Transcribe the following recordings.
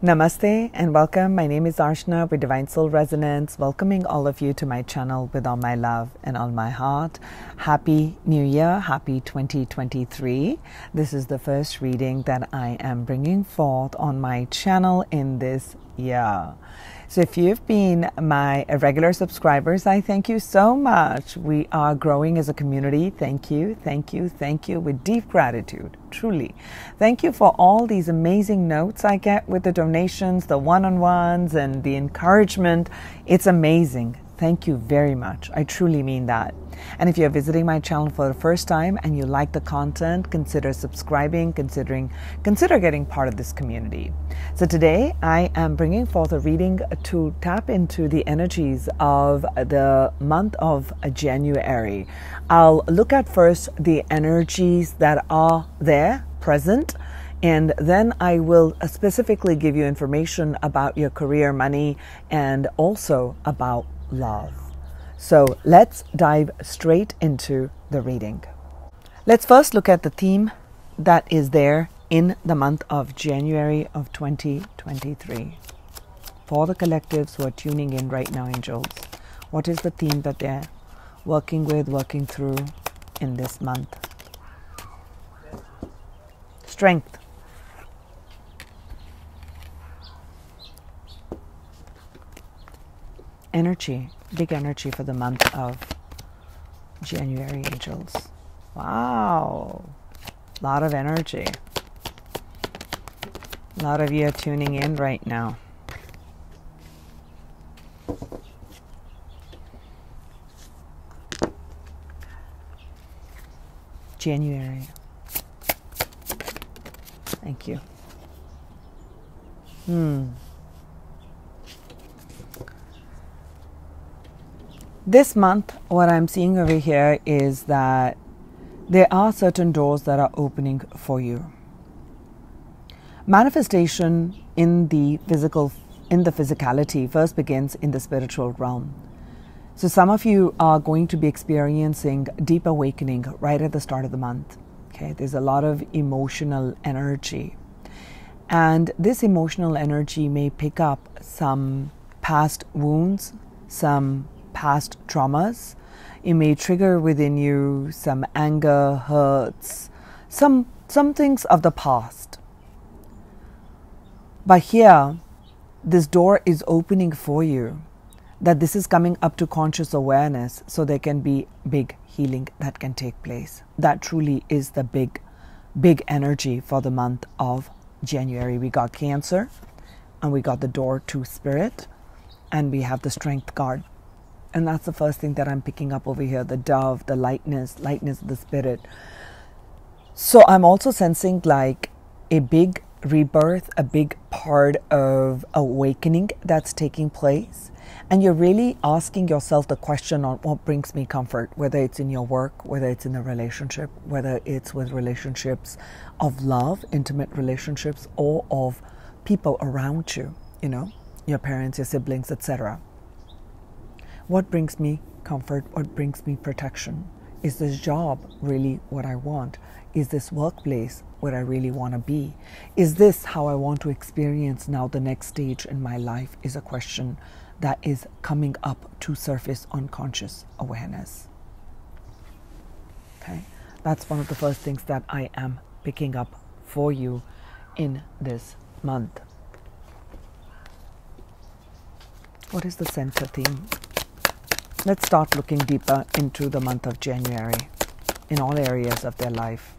Namaste and welcome. My name is Arshna with Divine Soul Resonance, welcoming all of you to my channel with all my love and all my heart. Happy New Year, happy 2023. This is the first reading that I am bringing forth on my channel in this year. So if you've been my regular subscribers, I thank you so much. We are growing as a community. Thank you, thank you, thank you with deep gratitude, truly. Thank you for all these amazing notes I get with the donations, the one-on-ones and the encouragement. It's amazing. Thank you very much. I truly mean that. And if you're visiting my channel for the first time and you like the content, consider subscribing, consider getting part of this community. So today I am bringing forth a reading to tap into the energies of the month of January. I'll look at first the energies that are there, present, and then I will specifically give you information about your career, money, and also about love. So let's dive straight into the reading. Let's first look at the theme that is there in the month of January of 2023. For the collectives who are tuning in right now, angels, what is the theme that they're working with, working through in this month? Strength. Energy, big energy for the month of January, angels. Wow, a lot of energy. A lot of you are tuning in right now. January. Thank you. This month, what I'm seeing over here is that there are certain doors that are opening for you. Manifestation in the physicality first begins in the spiritual realm. So some of you are going to be experiencing deep awakening right at the start of the month. Okay, there's a lot of emotional energy. And this emotional energy may pick up some past wounds, some past traumas. It may trigger within you some anger, hurts, some things of the past. But here, this door is opening for you, that this is coming up to conscious awareness, so there can be big healing that can take place. That truly is the big energy for the month of January. We got Cancer, and we got the door to Spirit, and we have the Strength card. And that's the first thing that I'm picking up over here, the dove, the lightness of the spirit. So I'm also sensing like a big rebirth, a big part of awakening that's taking place. And you're really asking yourself the question on what brings me comfort, whether it's in your work, whether it's in a relationship, whether it's with relationships of love, intimate relationships, or of people around you, you know, your parents, your siblings, etc. What brings me comfort? What brings me protection? Is this job really what I want? Is this workplace where I really want to be? Is this how I want to experience now the next stage in my life? Is a question that is coming up to surface unconscious awareness. Okay, that's one of the first things that I am picking up for you in this month. What is the center theme? Let's start looking deeper into the month of January in all areas of their life.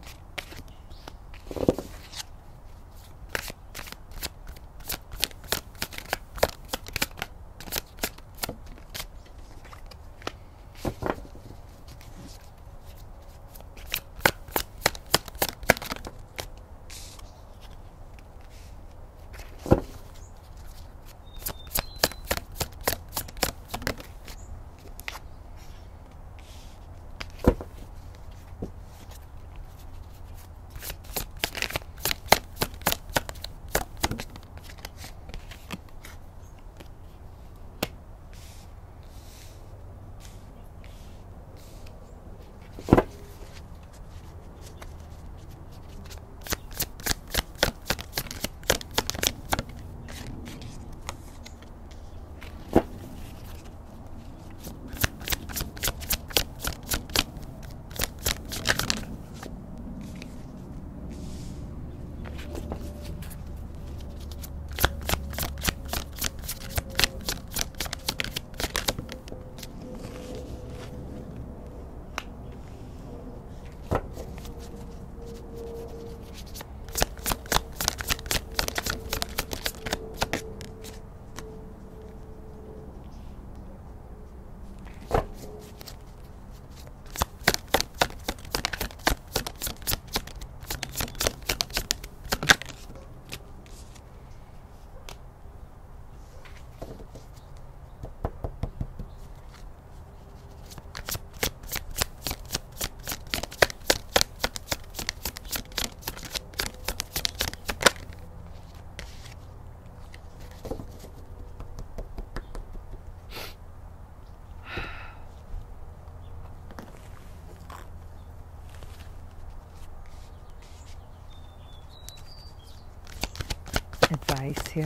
advice here.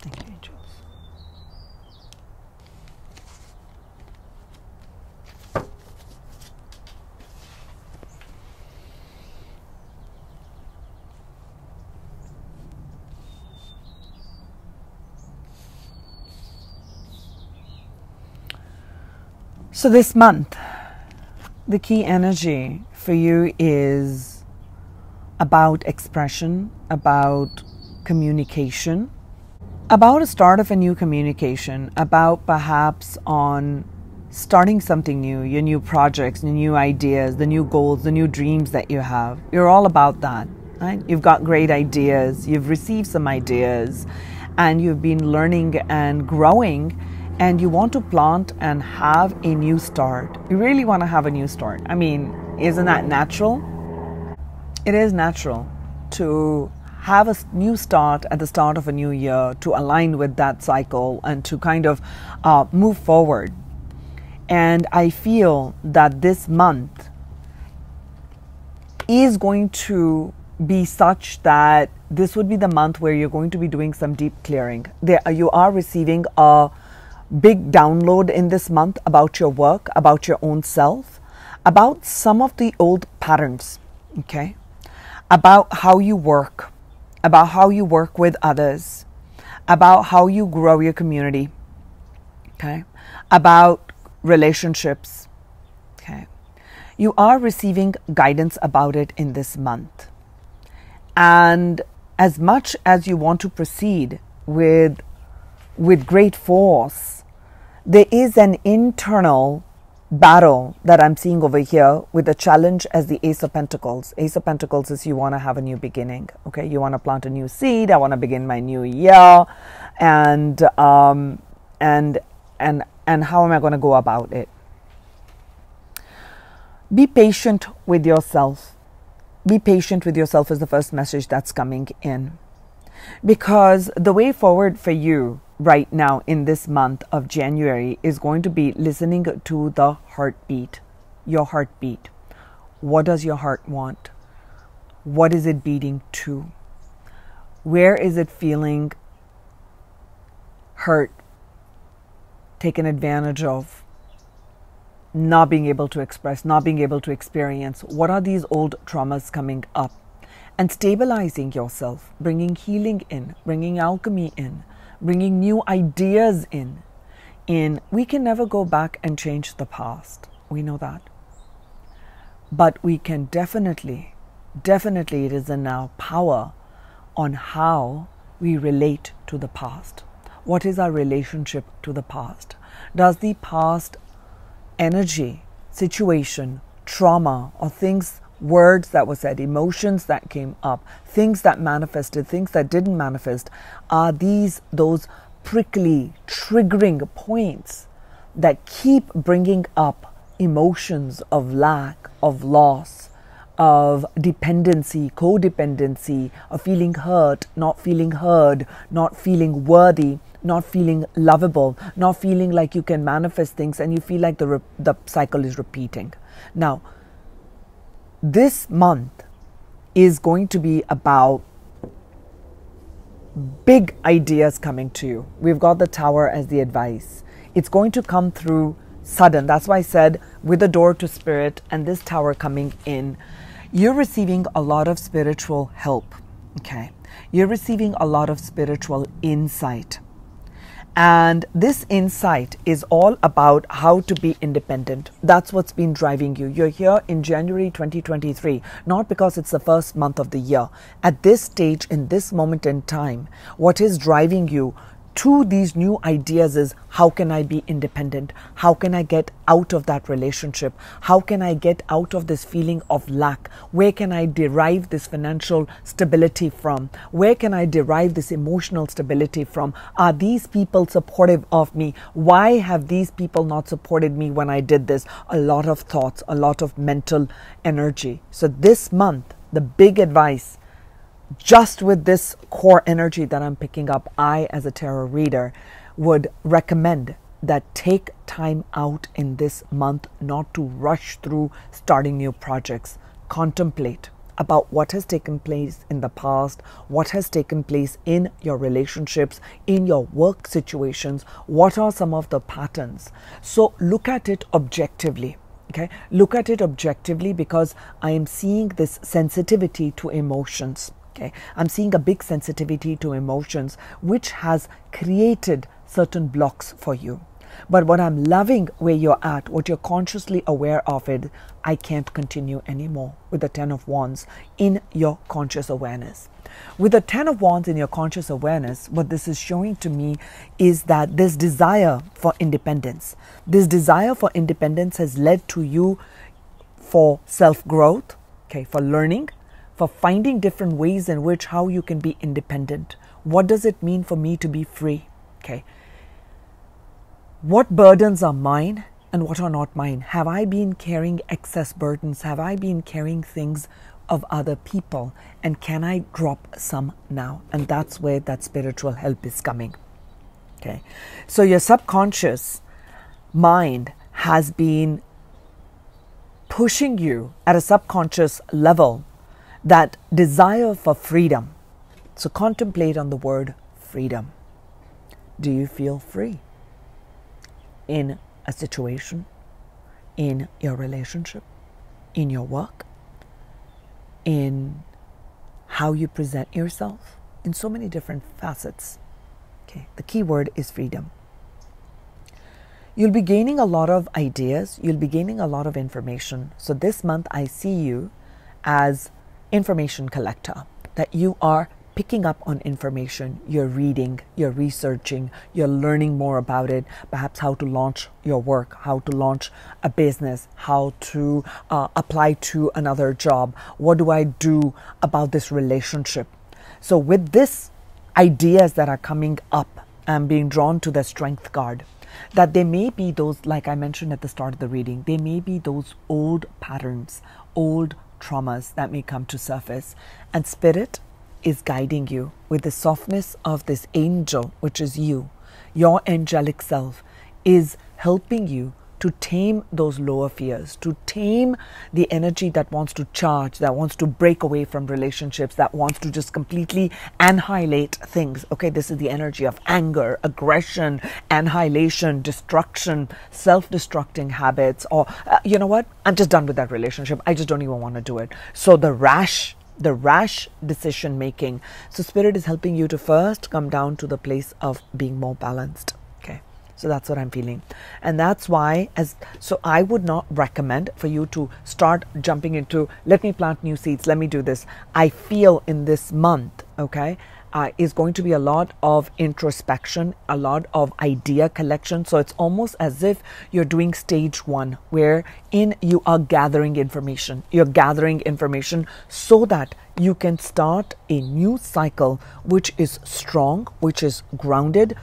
Thank you, angels. So this month, the key energy for you is about expression, about communication, about a start of a new communication, about perhaps on starting something new, your new projects, your new ideas, the new goals, the new dreams that you have. You're all about that, right? You've got great ideas, you've received some ideas, and you've been learning and growing, and you want to plant and have a new start. You really want to have a new start. I mean, isn't that natural? It is natural to have a new start at the start of a new year, to align with that cycle and to kind of move forward. And I feel that this month is going to be such that this would be the month where you're going to be doing some deep clearing. You are receiving a big download in this month about your work, about your own self, about some of the old patterns, okay? About how you work with others, about how you grow your community, okay? About relationships, okay? You are receiving guidance about it in this month. And as much as you want to proceed with great force, there is an internal battle that I'm seeing over here with a challenge as the Ace of Pentacles. Ace of Pentacles is you want to have a new beginning, okay? You want to plant a new seed. I want to begin my new year, and how am I going to go about it? Be patient with yourself. Be patient with yourself is the first message that's coming in, because the way forward for you right now in this month of January is going to be listening to the heartbeat, your heartbeat. What does your heart want? What is it beating to? Where is it feeling hurt, taken advantage of, not being able to express, not being able to experience? What are these old traumas coming up? And stabilizing yourself, bringing healing in, bringing alchemy in, bringing new ideas in. We can never go back and change the past. We know that. But we can definitely, it is in our power on how we relate to the past. What is our relationship to the past? Does the past energy, situation, trauma, or things, words that were said, emotions that came up, things that manifested, things that didn't manifest, are those prickly, triggering points that keep bringing up emotions of lack, of loss, of dependency, codependency, of feeling hurt, not feeling heard, not feeling worthy, not feeling lovable, not feeling like you can manifest things, and you feel like the cycle is repeating. Now, this month is going to be about big ideas coming to you. We've got the Tower as the advice. It's going to come through sudden. That's why I said with the door to spirit and this Tower coming in, you're receiving a lot of spiritual help, okay? You're receiving a lot of spiritual insight. And this insight is all about how to be independent. That's what's been driving you. You're here in January 2023, not because it's the first month of the year. At this stage, in this moment in time, what is driving you to these new ideas is, how can I be independent? How can I get out of that relationship? How can I get out of this feeling of lack? Where can I derive this financial stability from? Where can I derive this emotional stability from? Are these people supportive of me? Why have these people not supported me when I did this? A lot of thoughts, a lot of mental energy. So this month, the big advice, just with this core energy that I'm picking up, I, as a tarot reader, would recommend that take time out in this month not to rush through starting new projects. Contemplate. about what has taken place in the past, what has taken place in your relationships, in your work situations, what are some of the patterns. So look at it objectively. Okay, look at it objectively, because I am seeing this sensitivity to emotions. Okay, I'm seeing a big sensitivity to emotions, which has created certain blocks for you. But what I'm loving where you're at, what you're consciously aware of it, I can't continue anymore with the 10 of Wands in your conscious awareness. With the 10 of Wands in your conscious awareness, what this is showing to me is that this desire for independence, this desire for independence has led to you for self-growth, okay, for learning, for finding different ways in which how you can be independent. What does it mean for me to be free? Okay. What burdens are mine and what are not mine? Have I been carrying excess burdens? Have I been carrying things of other people? And can I drop some now? And that's where that spiritual help is coming. Okay. So your subconscious mind has been pushing you at a subconscious level that desire for freedom. So contemplate on the word freedom. Do you feel free in a situation, in your relationship, in your work, in how you present yourself, in so many different facets? Okay, the key word is freedom. You'll be gaining a lot of ideas, you'll be gaining a lot of information. So this month I see you as information collector, that you are picking up on information, you're reading, you're researching, you're learning more about it, perhaps how to launch your work, how to launch a business, how to apply to another job. What do I do about this relationship? So with this ideas that are coming up, I'm being drawn to the strength card, that there may be those, like I mentioned at the start of the reading, there may be those old patterns, old traumas that may come to surface, and Spirit is guiding you with the softness of this angel, which is you. Your angelic self is helping you to tame those lower fears, to tame the energy that wants to charge, that wants to break away from relationships, that wants to just completely annihilate things. Okay, this is the energy of anger, aggression, annihilation, destruction, self-destructing habits, or you know what? I'm just done with that relationship. I just don't even want to do it. So the rash decision making. So Spirit is helping you to first come down to the place of being more balanced. Okay. So that's what I'm feeling. And that's why, so I would not recommend for you to start jumping into, let me plant new seeds, let me do this. I feel in this month, okay, is going to be a lot of introspection, a lot of idea collection. So it's almost as if you're doing stage 1, wherein you are gathering information. You're gathering information so that you can start a new cycle, which is strong, which is grounded,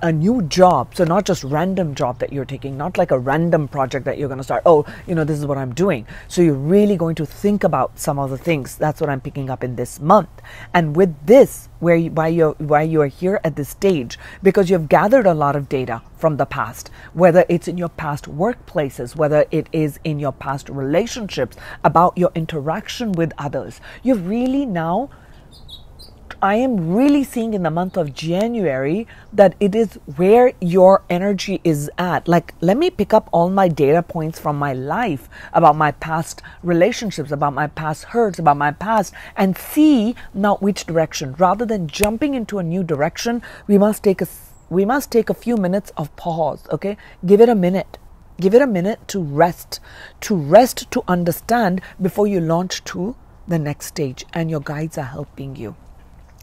a new job. So not just random job that you're taking, not like a random project that you're going to start. Oh, you know, this is what I'm doing. So you're really going to think about some of the things. That's what I'm picking up in this month. And with this, why you are here at this stage, because you've gathered a lot of data from the past, whether it's in your past workplaces, whether it is in your past relationships, about your interaction with others. You've really now, I am really seeing in the month of January that it is where your energy is at. Like, let me pick up all my data points from my life about my past relationships, about my past hurts, about my past, and see now which direction. Rather than jumping into a new direction, we must take a few minutes of pause, okay? Give it a minute. Give it a minute to rest, to understand before you launch to the next stage, and your guides are helping you.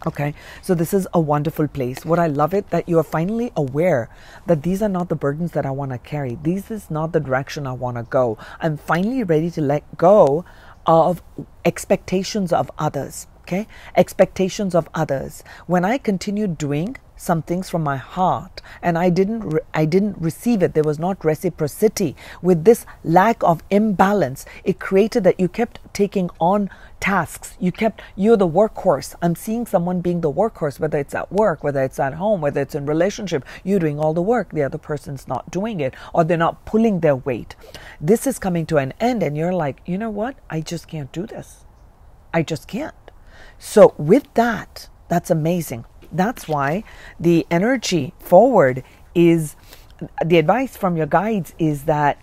Okay, so this is a wonderful place. What I love it, that you are finally aware that these are not the burdens that I want to carry. This is not the direction I want to go. I'm finally ready to let go of expectations of others. Okay, expectations of others. When I continued doing some things from my heart and I didn't receive it, there was not reciprocity. With this lack of imbalance, it created that you kept taking on tasks. You're the workhorse. I'm seeing someone being the workhorse, whether it's at work, whether it's at home, whether it's in relationship. You're doing all the work. The other person's not doing it, or they're not pulling their weight. This is coming to an end and you're like, you know what? I just can't do this. I just can't. So with that, that's amazing. That's why the energy forward is, the advice from your guides is that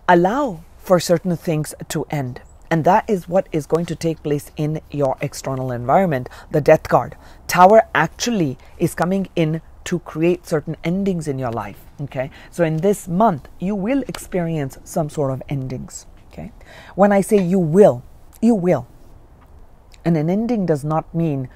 allow for certain things to end. And that is what is going to take place in your external environment. The Death card. Tower actually is coming in to create certain endings in your life. Okay. So in this month, you will experience some sort of endings. Okay. When I say you will, you will. And an ending does not mean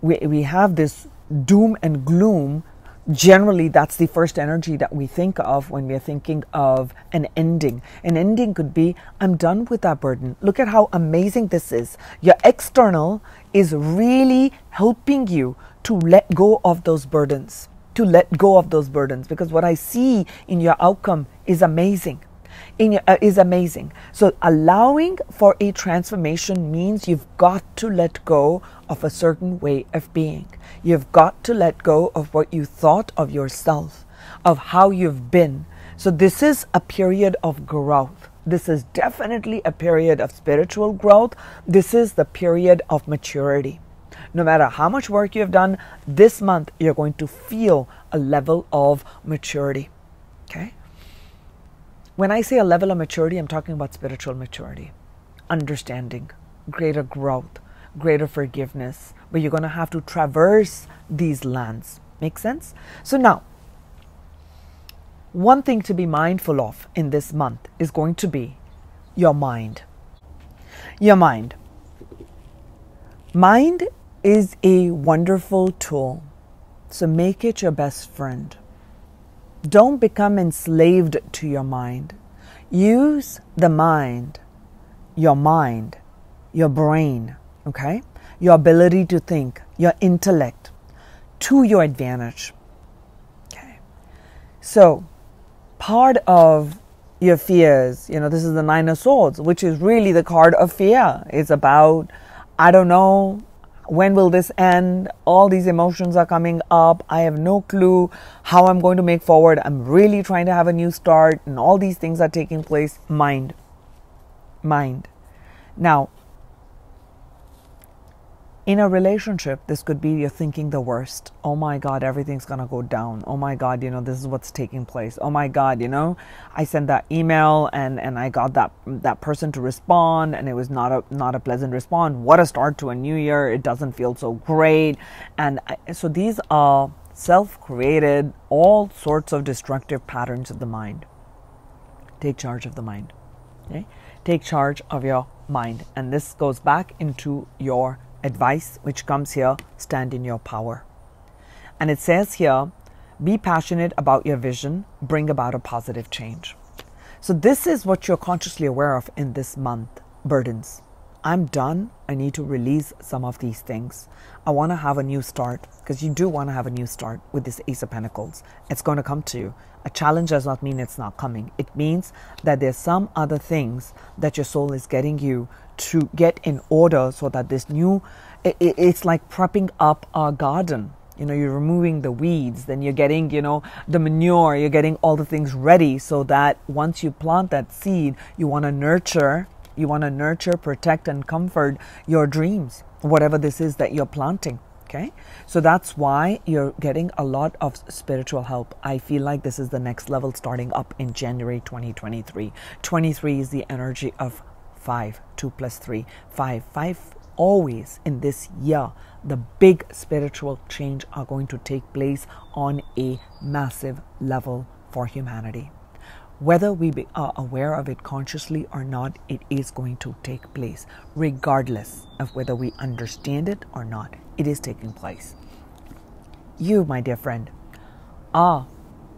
we have this doom and gloom. Generally, that's the first energy that we think of when we're thinking of an ending. An ending could be, I'm done with that burden. Look at how amazing this is. Your external is really helping you to let go of those burdens. To let go of those burdens. Because what I see in your outcome is amazing. Is amazing. So allowing for a transformation means you've got to let go of a certain way of being. You've got to let go of what you thought of yourself, of how you've been. So this is a period of growth. This is definitely a period of spiritual growth. This is the period of maturity. No matter how much work you have done, this month you're going to feel a level of maturity. Okay? When I say a level of maturity, I'm talking about spiritual maturity, understanding, greater growth, greater forgiveness. But you're going to have to traverse these lands. Make sense? So now, one thing to be mindful of in this month is going to be your mind. Your mind. Mind is a wonderful tool. So make it your best friend. Don't become enslaved to your mind. Use the mind, your brain, okay? Your ability to think, your intellect to your advantage. Okay. So part of your fears, this is the Nine of Swords, which is really the card of fear. It's about, I don't know, when will this end? All these emotions are coming up. I have no clue how I'm going to make forward. I'm really trying to have a new start, and all these things are taking place. Mind. Now, in a relationship, this could be you're thinking the worst. Oh my God, everything's going to go down. Oh my God, this is what's taking place. Oh my God, I sent that email and I got that person to respond, and it was not a pleasant response. What a start to a new year. It doesn't feel so great. And so these are self-created, all sorts of destructive patterns of the mind. Take charge of the mind. Okay? Take charge of your mind. And this goes back into your advice, which comes here, stand in your power. And it says here, be passionate about your vision, bring about a positive change. So this is what you're consciously aware of in this month, burdens. I'm done. I need to release some of these things. I want to have a new start, because you do want to have a new start with this Ace of Pentacles. It's going to come to you. A challenge does not mean it's not coming. It means that there's some other things that your soul is getting you to get in order, so that this new, it's like prepping up a garden. You're removing the weeds, then you're getting, the manure, you're getting all the things ready, so that once you plant that seed, you want to nurture, protect, and comfort your dreams, whatever this is that you're planting. Okay, so that's why you're getting a lot of spiritual help. I feel like this is the next level starting up in January 2023. 23 is the energy of 5, 2 plus 3, 5. 5 always in this year, the big spiritual change are going to take place on a massive level for humanity. Whether we are aware of it consciously or not, it is going to take place, regardless of whether we understand it or not. It is taking place. You, my dear friend, are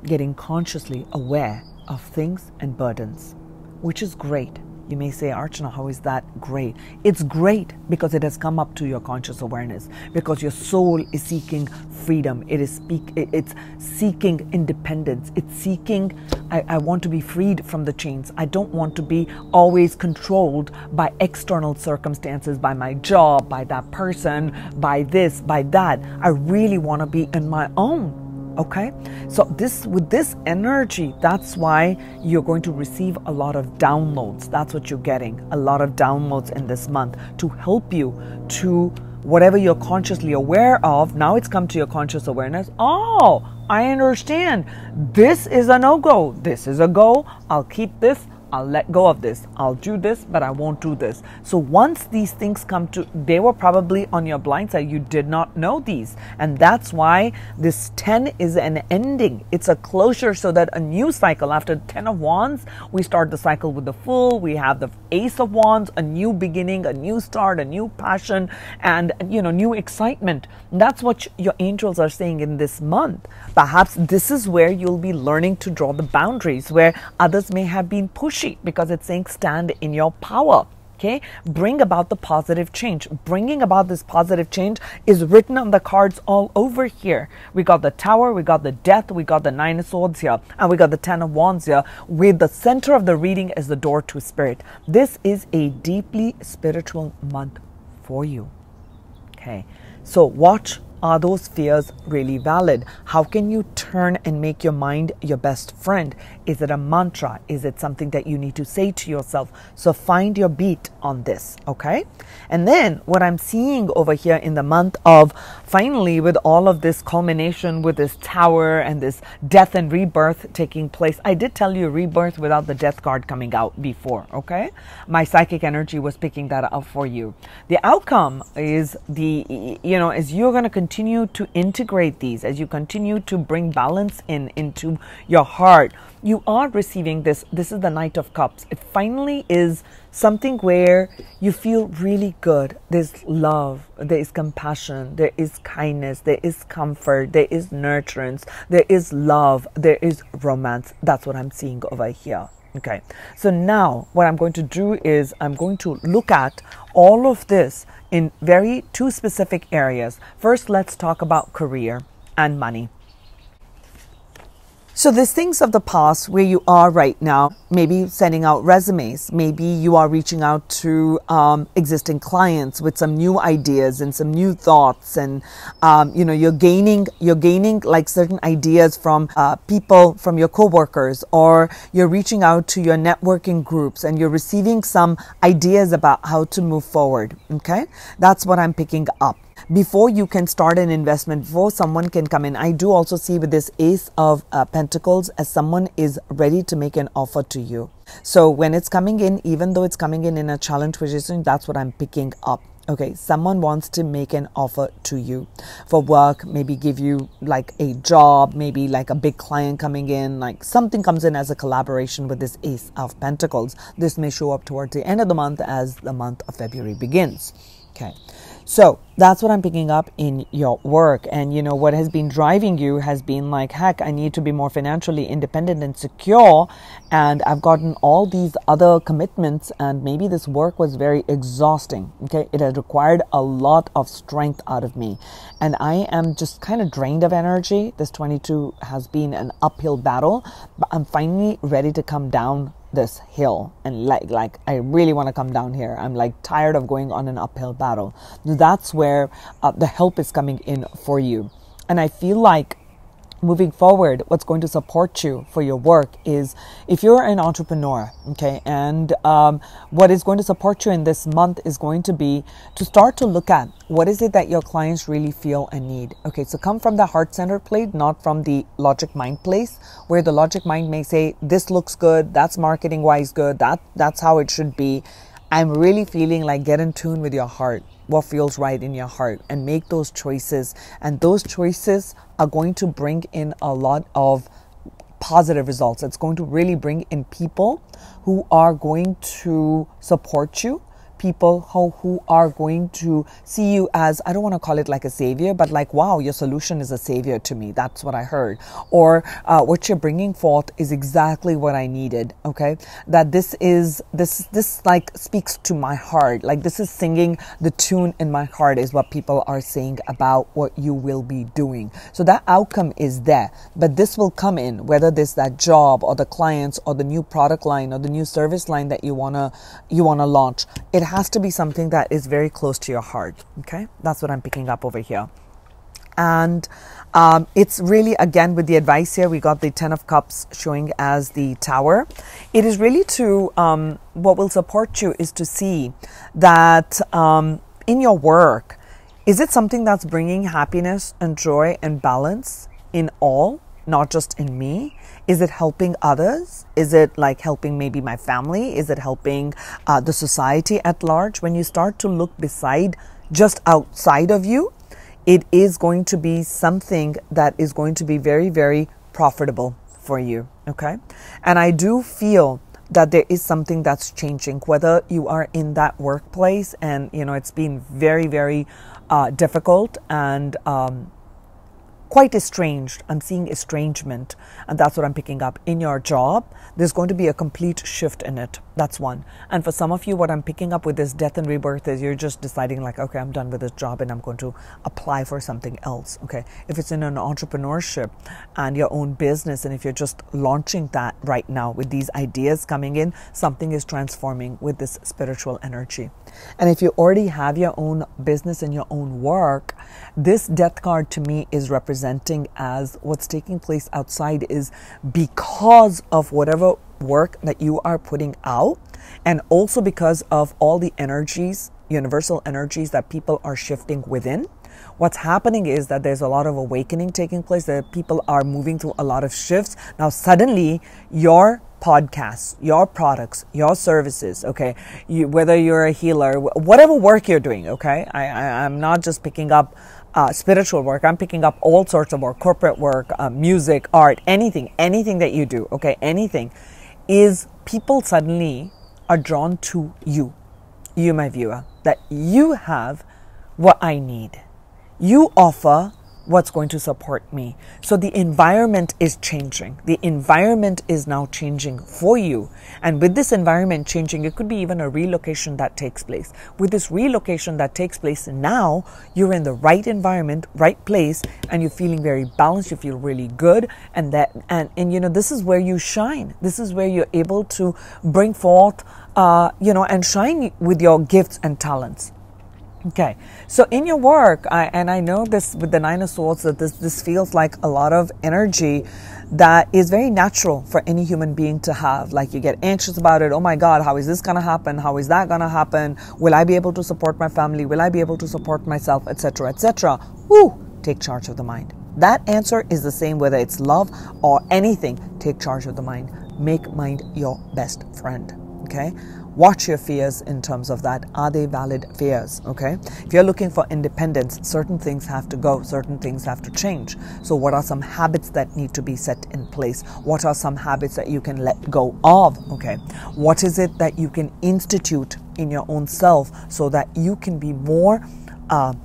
getting consciously aware of things and burdens, which is great. You may say, Archana, how is that great? It's great because it has come up to your conscious awareness, because your soul is seeking freedom. It's seeking independence. It's seeking, I want to be freed from the chains. I don't want to be always controlled by external circumstances, by my job, by that person, by this, by that. I really want to be on my own. Okay, so with this energy, that's why you're going to receive a lot of downloads. That's what you're getting, a lot of downloads in this month to help you to whatever you're consciously aware of. Now it's come to your conscious awareness. Oh, I understand. This is a no-go. This is a go. I'll keep this. I'll let go of this. I'll do this, but I won't do this. So once these things come to, they were probably on your blind side. You did not know these. And that's why this 10 is an ending. It's a closure so that a new cycle, after 10 of Wands, we start the cycle with the Fool. We have the Ace of Wands, a new beginning, a new start, a new passion, and, new excitement. And that's what your angels are saying in this month. Perhaps this is where you'll be learning to draw the boundaries, where others may have been pushy, because it's saying stand in your power. Okay, bring about the positive change. Bringing about this positive change is written on the cards all over here. We got the Tower, we got the Death, we got the Nine of Swords here, and we got the Ten of Wands here, with the center of the reading as the door to spirit. This is a deeply spiritual month for you. Okay, so watch. Are those fears really valid? How can you turn and make your mind your best friend? Is it a mantra? Is it something that you need to say to yourself? So find your beat on this, okay? And then what I'm seeing over here in the month of, finally, with all of this culmination with this Tower and this death and rebirth taking place. I did tell you rebirth without the Death card coming out before, okay? My psychic energy was picking that up for you. The outcome is as you're going to continue to integrate these, as you continue to bring balance into your heart, you are receiving this. This is the Knight of Cups. It finally is something where you feel really good. There's love, there is compassion, there is kindness, there is comfort, there is nurturance, there is love, there is romance. That's what I'm seeing over here. Okay, so now what I'm going to do is I'm going to look at all of this in two specific areas. First, let's talk about career and money. So there's things of the past where you are right now, maybe sending out resumes, maybe you are reaching out to existing clients with some new ideas and some new thoughts, and you're gaining like certain ideas from people, from your coworkers, or you're reaching out to your networking groups and you're receiving some ideas about how to move forward. Okay, that's what I'm picking up. Before you can start an investment, before someone can come in, I do also see with this Ace of Pentacles as someone is ready to make an offer to you. So when it's coming in, even though it's coming in a challenge position, that's what I'm picking up. Okay, someone wants to make an offer to you for work, maybe give you like a job, maybe like a big client coming in, like something comes in as a collaboration with this Ace of Pentacles. This may show up towards the end of the month as the month of February begins. Okay. So that's what I'm picking up in your work. And what has been driving you has been like, heck, I need to be more financially independent and secure. And I've gotten all these other commitments, and maybe this work was very exhausting. Okay. It has required a lot of strength out of me. And I am just kind of drained of energy. This 22 has been an uphill battle, but I'm finally ready to come down this hill, and like I really want to come down here. I'm like tired of going on an uphill battle. That's where the help is coming in for you. And I feel like moving forward, what's going to support you for your work is if you're an entrepreneur, okay, and what is going to support you in this month is going to be to start to look at what is it that your clients really feel and need. Okay, so come from the heart-centered place, not from the logic mind place, where the logic mind may say, this looks good, that's marketing-wise good, that's how it should be. I'm really feeling like get in tune with your heart, what feels right in your heart, and make those choices. And those choices are going to bring in a lot of positive results. It's going to really bring in people who are going to support you, people who are going to see you as, I don't want to call it like a savior, but like, wow, your solution is a savior to me. That's what I heard. Or what you're bringing forth is exactly what I needed. Okay, that this like speaks to my heart. Like this is singing the tune in my heart is what people are saying about what you will be doing. So that outcome is there, but this will come in whether this that job or the clients or the new product line or the new service line that you wanna launch. It has to be something that is very close to your heart. Okay, that's what I'm picking up over here. And it's really, again, with the advice here, we got the 10 of Cups showing as the Tower. It is really to, what will support you is to see that in your work, is it something that's bringing happiness and joy and balance in all, not just in me? Is it helping others? Is it like helping maybe my family? Is it helping the society at large? When you start to look beside, just outside of you, it is going to be something that is going to be very, very profitable for you. Okay. And I do feel that there is something that's changing, whether you are in that workplace and, you know, it's been very, very difficult and quite estranged. I'm seeing estrangement, and that's what I'm picking up. In your job, there's going to be a complete shift in it. That's one. And for some of you, what I'm picking up with this death and rebirth is you're just deciding like, okay, I'm done with this job and I'm going to apply for something else. Okay. If it's in an entrepreneurship and your own business, and if you're just launching that right now with these ideas coming in, something is transforming with this spiritual energy. And if you already have your own business and your own work, this death card to me is representing as what's taking place outside is because of whatever work that you are putting out, and also because of all the energies, universal energies that people are shifting within. What's happening is that there's a lot of awakening taking place, that people are moving through a lot of shifts. Now suddenly your podcasts, your products, your services, okay, whether you're a healer, whatever work you're doing, okay, I'm not just picking up spiritual work, I'm picking up all sorts of work, corporate work, music, art, anything that you do, okay, anything, is people suddenly are drawn to you, my viewer, that you have what I need. You offer what's going to support me. So the environment is changing. The environment is now changing for you. And with this environment changing, it could be even a relocation that takes place. With this relocation that takes place now, you're in the right environment, right place, and you're feeling very balanced. You feel really good. And you know, this is where you shine. This is where you're able to bring forth, you know, and shine with your gifts and talents. Okay, so in your work, I know this with the Nine of Swords, that this feels like a lot of energy that is very natural for any human being to have. Like you get anxious about it. Oh my God, how is this going to happen? How is that going to happen? Will I be able to support my family? Will I be able to support myself, etc., etc.? Woo! Take charge of the mind. That answer is the same whether it's love or anything. Take charge of the mind. Make mind your best friend. Okay? Watch your fears in terms of that. Are they valid fears? Okay. If you're looking for independence, certain things have to go, certain things have to change. So what are some habits that need to be set in place? What are some habits that you can let go of? Okay. What is it that you can institute in your own self so that you can be more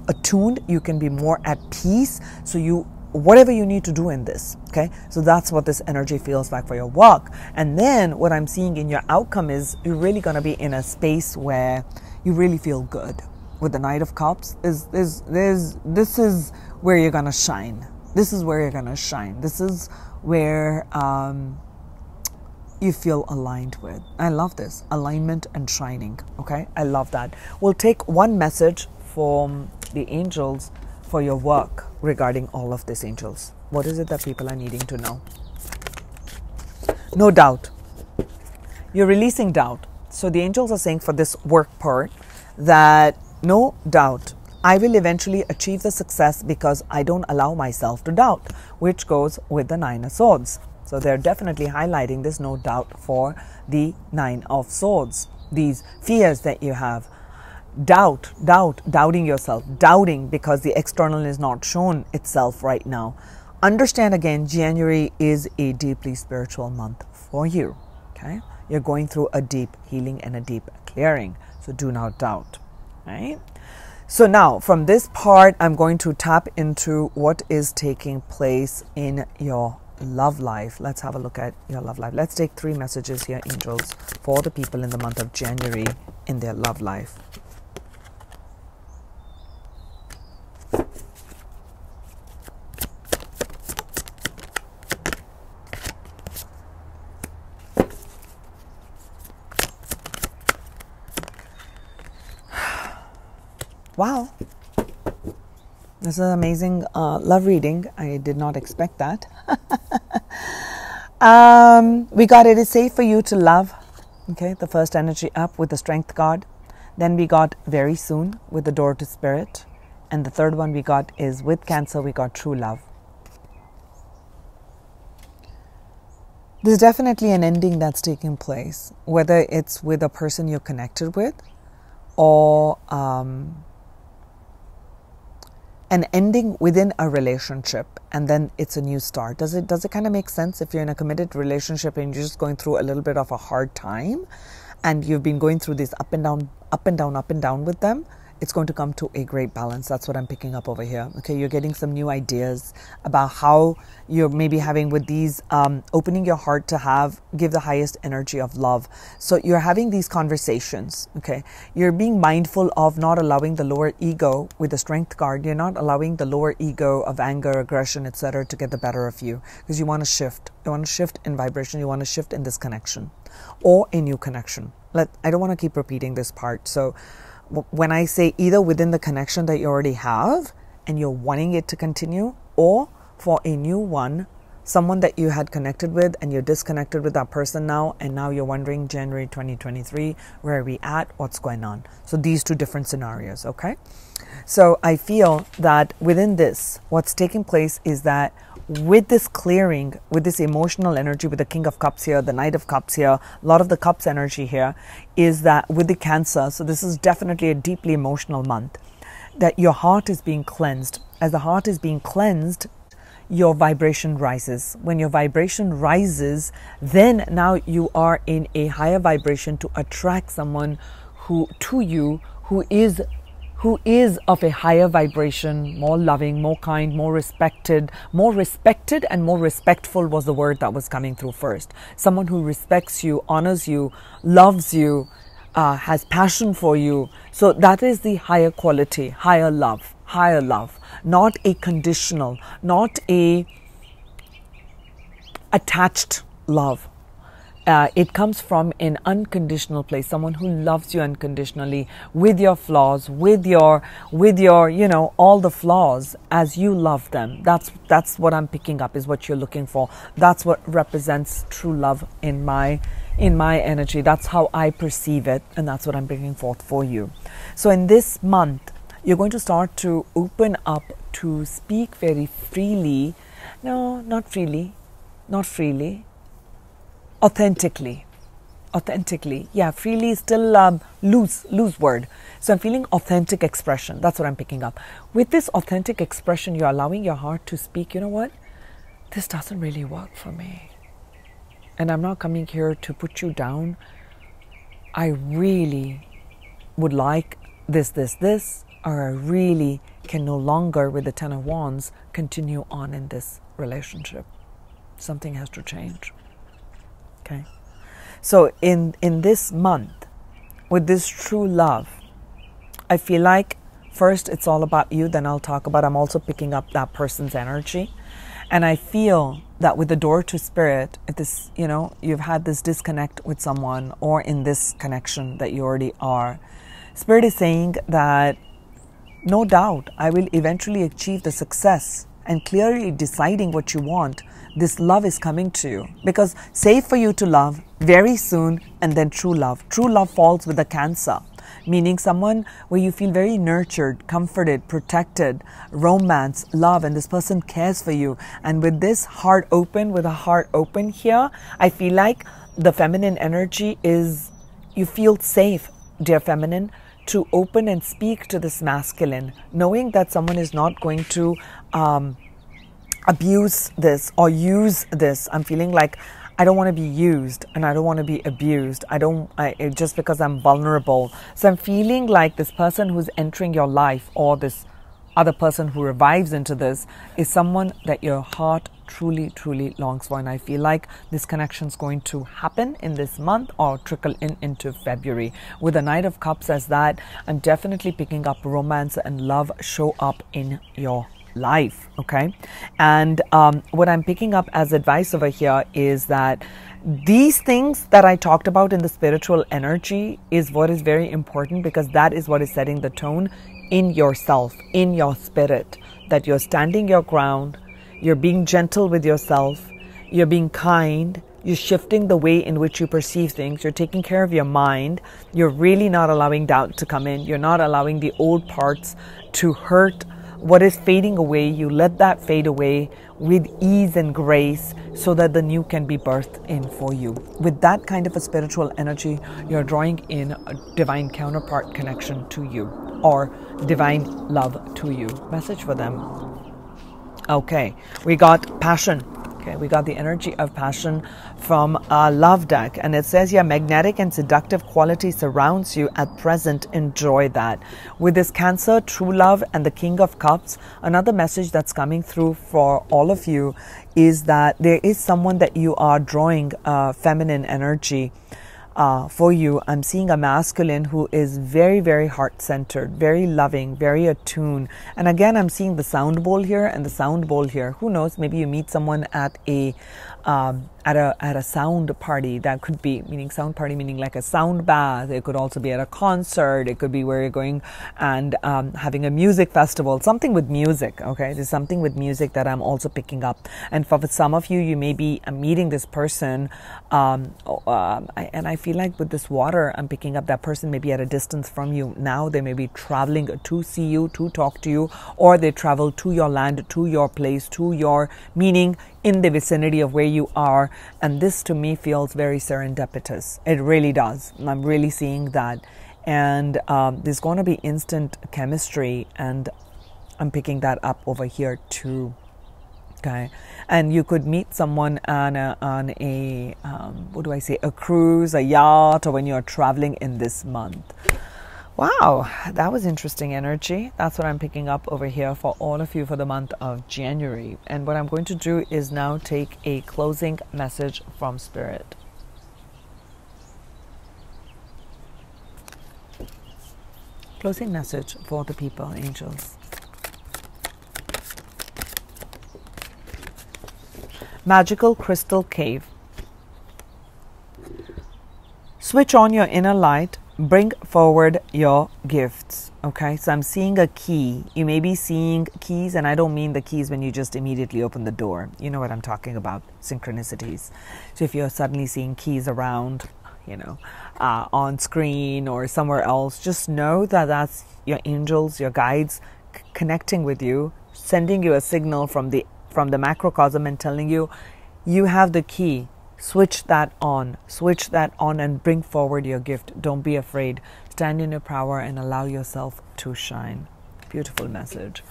attuned, you can be more at peace, so whatever you need to do in this, okay? So that's what this energy feels like for your work. And then what I'm seeing in your outcome is you're really going to be in a space where you really feel good. With the Knight of Cups, this is where you're going to shine. This is where you're going to shine. This is where you feel aligned with. I love this. Alignment and shining, okay? I love that. We'll take one message from the angels for your work regarding all of this, angels. What is it that people are needing to know? No doubt. You're releasing doubt. So the angels are saying for this work part that no doubt, I will eventually achieve the success because I don't allow myself to doubt, which goes with the Nine of Swords. So they're definitely highlighting this no doubt for the Nine of Swords. These fears that you have. Doubting yourself, doubting because the external is not shown itself right now. Understand again, January is a deeply spiritual month for you. Okay, you're going through a deep healing and a deep clearing, so do not doubt. Right. So now from this part, I'm going to tap into what is taking place in your love life. Let's have a look at your love life. Let's take 3 messages here, angels, for the people in the month of January in their love life. Wow. This is an amazing love reading. I did not expect that. We got it is safe for you to love. Okay, the first energy up with the Strength card. Then we got very soon with the Door to Spirit. And the third one we got is with Cancer, we got true love. There's definitely an ending that's taking place, whether it's with a person you're connected with or an ending within a relationship, and then it's a new start. Does it kind of make sense if you're in a committed relationship and you're just going through a little bit of a hard time and you've been going through this up and down, up and down, up and down with them? It's going to come to a great balance. That's what I'm picking up over here. Okay, you're getting some new ideas about how you're maybe having with these, opening your heart to give the highest energy of love. So you're having these conversations, okay? You're being mindful of not allowing the lower ego with the Strength card. You're not allowing the lower ego of anger, aggression, etc. to get the better of you, because you want to shift. You want to shift in vibration. You want to shift in this connection or a new connection. I don't want to keep repeating this part. So when I say either within the connection that you already have and you're wanting it to continue, or for a new one, someone that you had connected with and you're disconnected with that person now, and now you're wondering, January 2023, where are we at? What's going on? So these two different scenarios, okay? So I feel that within this, what's taking place is that with this clearing, with this emotional energy, with the King of Cups here, the Knight of Cups here, a lot of the Cups energy here, is that with the Cancer, so this is definitely a deeply emotional month, that your heart is being cleansed. As the heart is being cleansed, your vibration rises. When your vibration rises, then now you are in a higher vibration to attract someone who is of a higher vibration, more loving, more kind, more respected and more respectful was the word that was coming through first. Someone who respects you, honors you, loves you, has passion for you. So that is the higher quality, higher love, not a conditional, not a attached love. It comes from an unconditional place, someone who loves you unconditionally, with your flaws, with your, all the flaws as you love them. That's what I'm picking up, is what you're looking for. That's what represents true love in my energy. That's how I perceive it, and that's what I'm bringing forth for you. So in this month, you're going to start to open up to speak very freely. No, not freely. Authentically. Yeah, freely is still loose word. So I'm feeling authentic expression. That's what I'm picking up. With this authentic expression, you're allowing your heart to speak, you know what? This doesn't really work for me. And I'm not coming here to put you down. I really would like this, or I really can no longer, with the Ten of Wands, continue on in this relationship. Something has to change. Okay, so in this month, with this true love, I feel like first it's all about you, then I'll talk about, I'm also picking up that person's energy. And I feel that with the Door to Spirit, if this, you've had this disconnect with someone, or in this connection that you already are, Spirit is saying that no doubt I will eventually achieve the success, and clearly deciding what you want, this love is coming to you. Because safe for you to love very soon, and then true love. True love falls with the Cancer, meaning someone where you feel very nurtured, comforted, protected, romance, love, and this person cares for you. And with this heart open, here, I feel like the feminine energy is, you feel safe, dear feminine, to open and speak to this masculine, knowing that someone is not going to abuse this or use this. I'm feeling like I don't want to be used, and I don't want to be abused. Just because I'm vulnerable. So I'm feeling like this person who's entering your life, or this other person who revives into this, is someone that your heart truly, truly longs for. And I feel like this connection is going to happen in this month, or trickle into February. With the Knight of Cups as that, I'm definitely picking up romance and love show up in your life. Okay, and what I'm picking up as advice over here is that these things that I talked about in the spiritual energy is what is very important, because that is what is setting the tone in yourself, in your spirit. that you're standing your ground, you're being gentle with yourself, you're being kind, you're shifting the way in which you perceive things, you're taking care of your mind, you're really not allowing doubt to come in, you're not allowing the old parts to hurt what is fading away. You let that fade away with ease and grace so that the new can be birthed in for you. With that kind of a spiritual energy, you're drawing in a divine counterpart connection to you or divine love to you. Message for them. Okay, we got passion. Okay, we got the energy of passion from our love deck, and it says here, magnetic and seductive quality surrounds you at present. Enjoy that. With this Cancer, true love, and the King of Cups, another message that's coming through for all of you is that there is someone that you are drawing feminine energy for you. I'm seeing a masculine who is very, very heart-centered, very loving, very attuned. And again, I'm seeing the sound bowl here and the sound bowl here. Who knows? Maybe you meet someone at a sound party. That could be, meaning sound party, meaning like a sound bath. It could also be at a concert. It could be where you're going and having a music festival, something with music. Okay, there's something with music that I'm also picking up. And for some of you, you may be meeting this person, and I feel like with this water, I'm picking up that person may be at a distance from you. Now they may be traveling to see you, to talk to you, or they travel to your land, to your place, to your meaning in the vicinity of where you are. And this to me feels very serendipitous. It really does. I'm really seeing that. And there's going to be instant chemistry, and I'm picking that up over here too. Okay, and you could meet someone on a what do I say, a cruise, a yacht, or when you're traveling in this month. Wow, that was interesting energy. That's what I'm picking up over here for all of you for the month of January. And what I'm going to do is now take a closing message from Spirit. Closing message for the people, angels. Magical crystal cave. Switch on your inner light. Bring forward your gifts. Okay, so I'm seeing a key. You may be seeing keys, and I don't mean the keys when you just immediately open the door. You know what I'm talking about, synchronicities. So if you're suddenly seeing keys around, you know, on screen or somewhere else, just know that that's your angels, your guides connecting with you, sending you a signal from the macrocosm and telling you, you have the key. Switch that on and bring forward your gift. Don't be afraid. Stand in your power and allow yourself to shine. Beautiful message.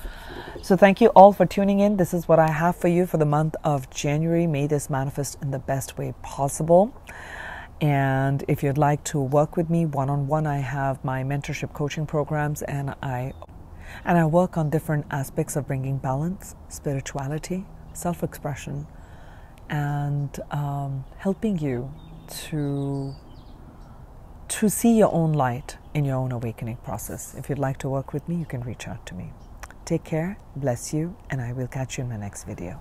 So thank you all for tuning in. This is what I have for you for the month of January. May this manifest in the best way possible. And if you'd like to work with me one-on-one, I have my mentorship coaching programs, and I work on different aspects of bringing balance, spirituality, self-expression, and helping you to see your own light in your own awakening process. If you'd like to work with me, you can reach out to me. Take care, bless you, and I will catch you in my next video.